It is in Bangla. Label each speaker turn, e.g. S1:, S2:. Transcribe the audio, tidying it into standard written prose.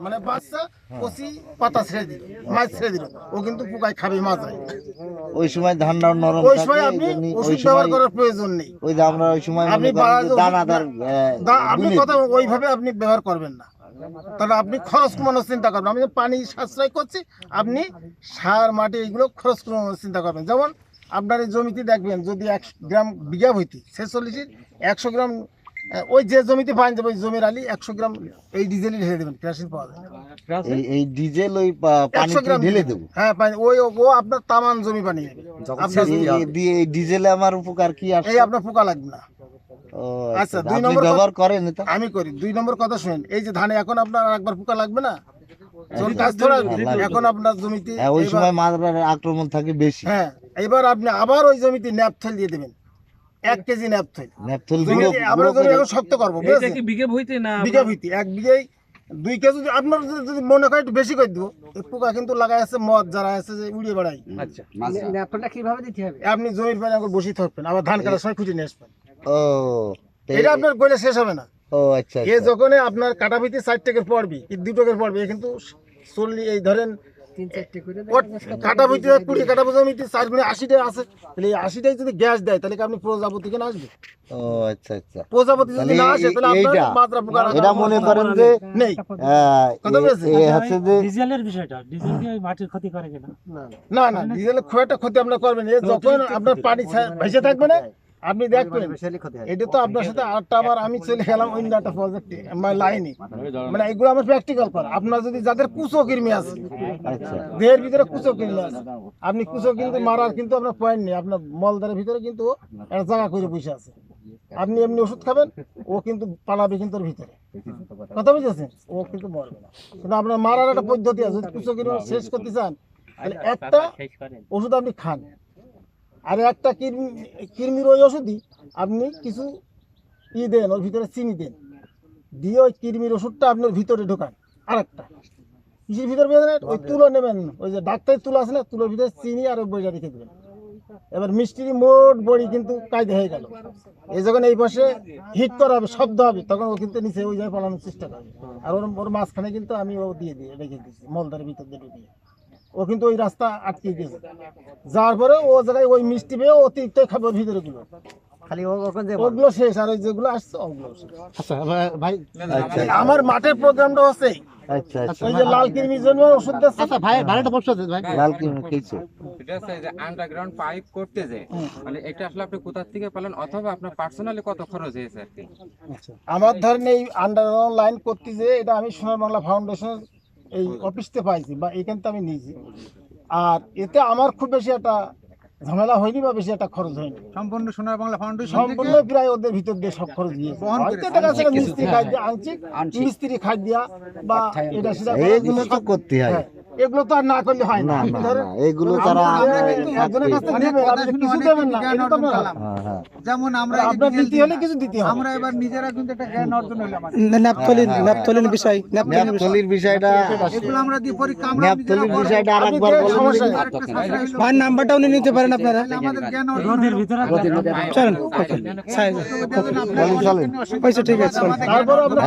S1: মানে বাচ্চা কচি পাতা ছেড়ে দিল, মাছ ছেড়ে দিল, ও কিন্তু পোকায় খাবে মাছ হয়।
S2: ওই সময় ধানটা নরম
S1: ওই
S2: থাকে,
S1: সময় আপনি ওষুধ ব্যবহার করার প্রয়োজন নেই।
S2: ওই যে আমরা ওই সময়
S1: আপনি
S2: দানাদার
S1: আপনি কথা ওইভাবে আপনি ব্যবহার করবেন না, তাহলে আপনি খরচ কমানোর চিন্তা করবেন। আমি পানি সাশ্রয় করছি, আপনি সার মাটি এইগুলো খরচ কমানোর চিন্তা করবেন। যেমন আপনার এই জমিতে দেখবেন যদি 1 গ্রাম বিঘা হইতে 46-এর 100 গ্রাম ওই যে জমিতে পান যাবে ওই জমির আলি 100 গ্রাম এই ডিজেলই ঢেলে দেবেন, কেরোসিন পাওয়া যায়।
S2: এই ডিজেল ওই
S1: 100 গ্রাম
S2: ঢেলে দেবো।
S1: হ্যাঁ পানি ওই ও আপনার তামান জমি বানিয়ে দেবে। আপনার
S2: দিয়ে এই ডিজেলে আমার উপকার কি আছে?
S1: এই আপনার পোকা লাগবে না।
S2: ও
S1: আচ্ছা,
S2: আচ্ছা,
S1: 2
S2: আপনি
S1: নম্বর
S2: ব্যবহার করেন এটা?
S1: আমি করি। 2 নম্বর কথা শুনেন, এই যে ধানে এখন আপনার একবার পোকা লাগবে না, যখন গাছ ধরা এখন আপনার জমিতে
S2: হ্যাঁ, ওই সময় মাছরার আক্রমণ থাকে বেশি।
S1: হ্যাঁ এবার আপনি আবার ওই জমিতে ন্যাপথল দিয়ে দেবেন, 1 কেজি ন্যাপথল।
S2: ন্যাপথল
S1: আমরা জমি এখন শক্ত করবো,
S3: এটা কি বিঘে ভইতে না
S1: বিঘা ভিত্তি 1 বিঘায় 2 কেজি যদি আপনার যদি মনে হয় একটু বেশি করে দিব, এই পোকা কিন্তু লাগাই আছে মদ যারা আছে যে উড়িয়ে বেড়ায়।
S3: আচ্ছা
S4: ন্যাপথলটা কিভাবে দিতে হবে?
S1: আপনি জমির পানি এখন বসে থাকবেন, আবার ধান কাটার সময় খুঁজে নিয়ে আসবেন।
S2: ও
S1: এটা আপনার গলে শেষ হবে না।
S2: ও আচ্ছা
S1: এ যখন আপনার কাটা ভিত্তি 4 টাকার পড়বি, 2 টাকার পড়বি, এ কিন্তু 40 এই ধরেন
S4: 3-4টি করে
S1: কাটা ভিত্তি 20 কাটা জমিতে 4 গুণে 80 টাকা আছে, তাহলে এই 80 টাই যদি গ্যাস দেয় তাহলে কি আপনি প্রজাপতি কেন আসবে?
S2: ও আচ্ছা আচ্ছা,
S1: প্রজাপতি যদি না আসে তাহলে আপনার
S2: এইটা
S1: মাত্রা পোকা
S2: এটা মনে করেন যে
S1: নেই। কথা বলেছে?
S2: হচ্ছে যে
S3: ডিজেলের বিষয়টা, ডিজেল কি ওই মাটির ক্ষতি করে কিনা?
S1: না না, ডিজেলের খুব একটা ক্ষতি আপনার করবেন। এ যখন আপনার পানি ভেসে থাকবে না, আপনি দেখবেন এটা তো আপনার সাথে আরেকটা আবার আমি চলে গেলাম অন্য একটা প্রজেক্টে আমার লাইনে, মানে এগুলো আমার প্র্যাকটিক্যাল করা। আপনার যদি যাদের কুচো কৃমি আছে, দেহের ভিতরে কুচো কৃমি আছে, আপনি কুচো কিন্তু মারার কিন্তু আপনার পয়েন্ট নেই, আপনার মলদারের ভিতরে কিন্তু একটা জায়গা করে বসে আছে। আপনি এমনি ওষুধ খাবেন, ও কিন্তু পালাবে কিন্তু ওর ভিতরে। কথা বুঝেছেন? ও কিন্তু মরবে না, কিন্তু আপনার মারার একটা পদ্ধতি আছে। যদি কুচো কৃমি শেষ করতে চান তাহলে একটা ওষুধ আপনি খান, আর একটা কৃমির ওই ওষুধই আপনি কিছু দেন, ওর ভিতরে চিনি দেন, দিয়ে ওই কৃমির ওষুধটা আপনার ভিতরে ঢোকান। আর একটা কিসের ভিতরে বেঁধেন, ওই তুলো নেবেন, ওই যে ডাক্তারি তুলো আছে না, তুলোর ভিতরে চিনি আর ওই বইটা রেখে দেবেন। এবার মিষ্টির মোট বড়ি কিন্তু কায়দা হয়ে গেল। এই যখন এই পাশে হিট করা হবে, শব্দ হবে, তখন ও কিন্তু নিচে ওই জায়গায় পালানোর চেষ্টা করবে। আর ওর মাঝখানে কিন্তু আমি ও দিয়ে রেখে দিয়েছি, মলদারের ভিতর দিয়ে ঢুকিয়ে। ও কিন্তু ওই রাস্তা আটকে গেছে, যার পরে ও জায়গায় ওই মিষ্টি পেয়ে অতিরিক্ত খাবে ওর ভিতরে গুলো,
S4: খালি
S1: ওগুলো শেষ, আর ওই যেগুলো আসছে ওগুলো শেষ।
S4: আচ্ছা ভাই,
S1: আমার মাঠের প্রোগ্রামটা হচ্ছে
S2: আচ্ছা আচ্ছা,
S1: ওই যে লাল কৃমির জন্য ওষুধ দিচ্ছে।
S4: আচ্ছা ভাই ভাড়াটা প্রশ্ন আছে ভাই,
S2: লাল কৃমি কিছু
S5: এটা হচ্ছে যে আন্ডারগ্রাউন্ড পাইপ করতে যে মানে এটা আসলে আপনি কোথা থেকে পেলেন অথবা আপনার পার্সোনালি কত খরচ হয়েছে আর কি?
S1: আমার ধরেন এই আন্ডারগ্রাউন্ড লাইন করতে যে এটা আমি সোনার বাংলা ফাউন্ডেশন এই অফিসতে পাইছি বা এখান থেকে আমি নিয়েছি, আর এতে আমার খুব বেশি একটা ঝামেলা হয়নি বা বেশি একটা খরচ হয়নি।
S4: সম্পূর্ণ সোনার বাংলা ফাউন্ডেশন
S1: সম্পূর্ণ প্রায় ওদের ভিতর দিয়ে সব খরচ দিয়েছে। হয়তো দেখা যাচ্ছে মিস্ত্রি খাই দিয়ে আনছি, মিস্ত্রি খাই দিয়া বা এটা সেটা
S2: এইগুলো তো করতে হয়।
S1: হ্যাঁ, এগুলো তো আর না করলে হয় না।
S2: না
S1: আপনি
S2: না
S1: ধরেন
S2: না, এগুলো তারা
S1: একজনের কাছে নেবেন, আপনি কিছু দেবেন না, এটা তো আপনার
S2: হ্যাঁ হ্যাঁ
S4: যেমন আমরা
S1: আপনার দিতে হলে কিছু দিতে হবে।
S4: আমরা এবার নিজেরা কিন্তু একটা জ্ঞান অর্জন হইলাম।
S2: ন্যাপথলির বিষয়টা
S4: এগুলো আমরা দিয়ে পরীক্ষা আমরা
S2: ন্যাপথলির বিষয়টা আরেকবার বলেন।
S1: সমস্যা নেই।
S4: ভাই নাম্বারটাও নিতে পারেন আপনারা, আমাদের জ্ঞান অর্জন ভিতরে চলেন
S2: চলেন
S4: পয়সা ঠিক আছে
S1: তারপর আমরা